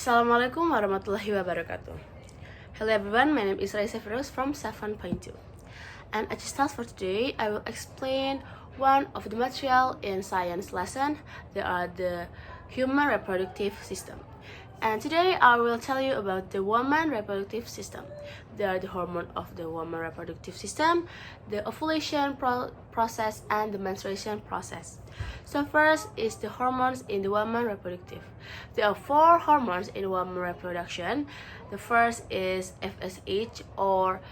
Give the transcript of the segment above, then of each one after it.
Assalamualaikum warahmatullahi wabarakatuh. Hello everyone, my name is Raisah Firdaus from 7.2. And as a task for today, I will explain one of the material in science lesson. They are the human reproductive system. And today I will tell you about the woman reproductive system. They are the hormone of the woman reproductive system, the ovulation process, and the menstruation process. So first is the hormones in the woman reproductive. There are 4 hormones in woman reproduction. The first is FSH or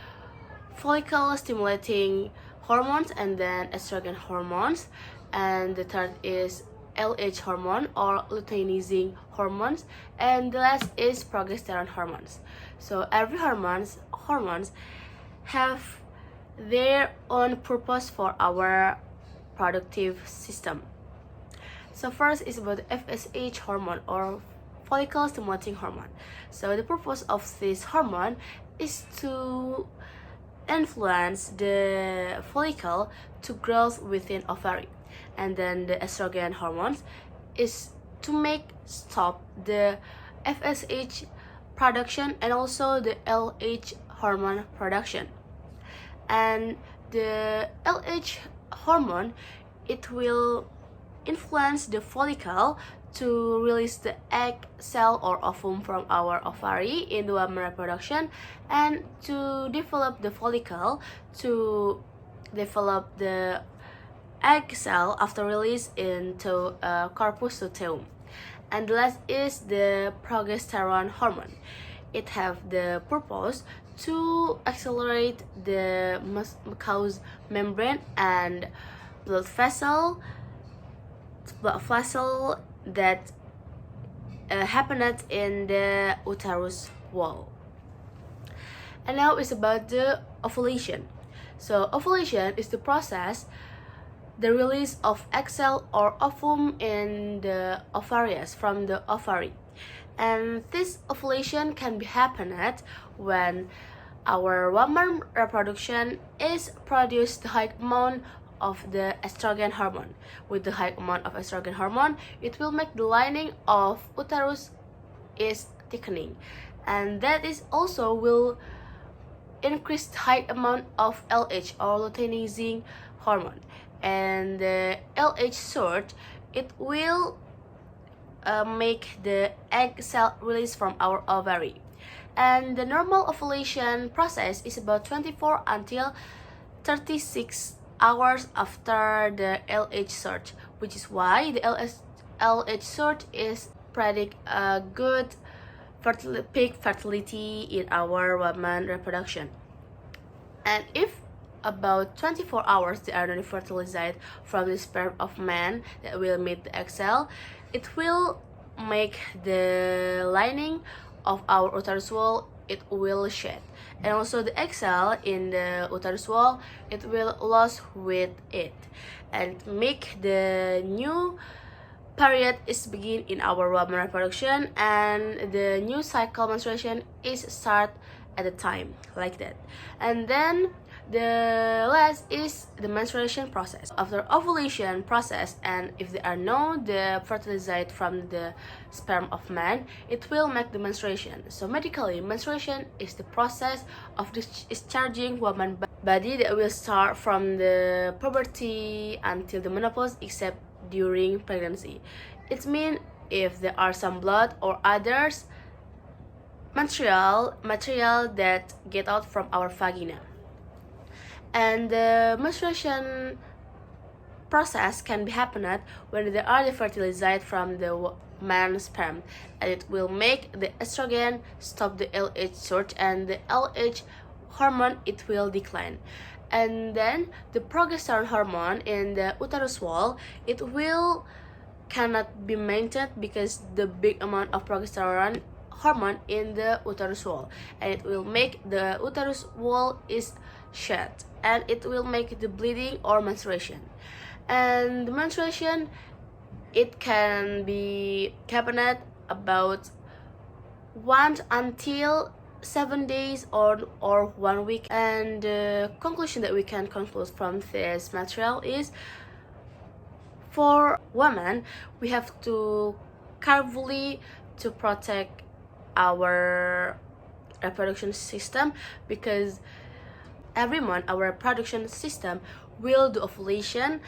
follicle stimulating hormones, and then estrogen hormones, and the third is LH hormone or luteinizing hormones, and the last is progesterone hormones. So every hormones have their own purpose for our reproductive system. So first is about the FSH hormone or follicle stimulating hormone. So the purpose of this hormone is to influence the follicle to grow within ovary, and then the estrogen hormones is to make stop the FSH production and also the LH hormone production. And the LH hormone, it will influence the follicle to release the egg cell or ovum from our ovary in the woman reproduction, and to develop the follicle to develop the egg cell after release into corpus luteum. And the last is the progesterone hormone. It have the purpose to accelerate the mucous membrane and blood vessel that happened in the uterus wall. And now it's about the ovulation. So ovulation is the process, the release of egg cell or ovum in the ovaries from the ovary. And this ovulation can be happened when our woman reproduction is produced the high amount of the estrogen hormone. With the high amount of estrogen hormone, it will make the lining of uterus is thickening, and that is also will increase the high amount of LH or luteinizing hormone. And the LH sort, it will make the egg cell release from our ovary. And the normal ovulation process is about 24 until 36 hours after the LH sort, which is why the LH sort is predict a good peak fertility in our woman reproduction. And if about 24 hours they are not fertilized from the sperm of man that will meet the egg cell, it will make the lining of our uterus wall, it will shed, and also the egg cell in the uterus wall, it will lose with it, and make the new period is begin in our woman reproduction, and the new cycle menstruation is start at the time like that. And then the last is the menstruation process. After ovulation process, and if there are no the fertilized from the sperm of man, it will make the menstruation. So medically, menstruation is the process of discharging woman body that will start from the puberty until the menopause, except during pregnancy. It means if there are some blood or others material that get out from our vagina. And the menstruation process can be happened when there are the fertilized from the man's sperm, and it will make the estrogen stop the LH sort, and the LH hormone it will decline. And then the progesterone hormone in the uterus wall, it will cannot be maintained because the big amount of progesterone hormone in the uterus wall, and it will make the uterus wall is shed, and it will make the bleeding or menstruation. And the menstruation, it can be happened about 1 until 7 days or 1 week. And the conclusion that we can conclude from this material is, for women, we have to carefully to protect our reproduction system, because every month our reproduction system will do ovulation,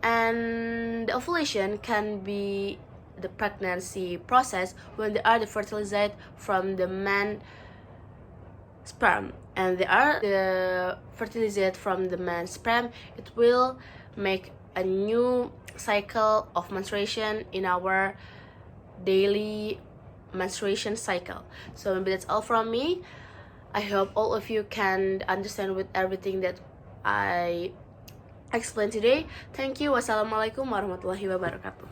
and the ovulation can be the pregnancy process when they are fertilized from the man sperm, and they are the fertilized from the man's sperm. It will make a new cycle of menstruation in our daily menstruation cycle. So maybe that's all from me. I hope all of you can understand with everything that I explained today. Thank you. Wassalamualaikum warahmatullahi wabarakatuh.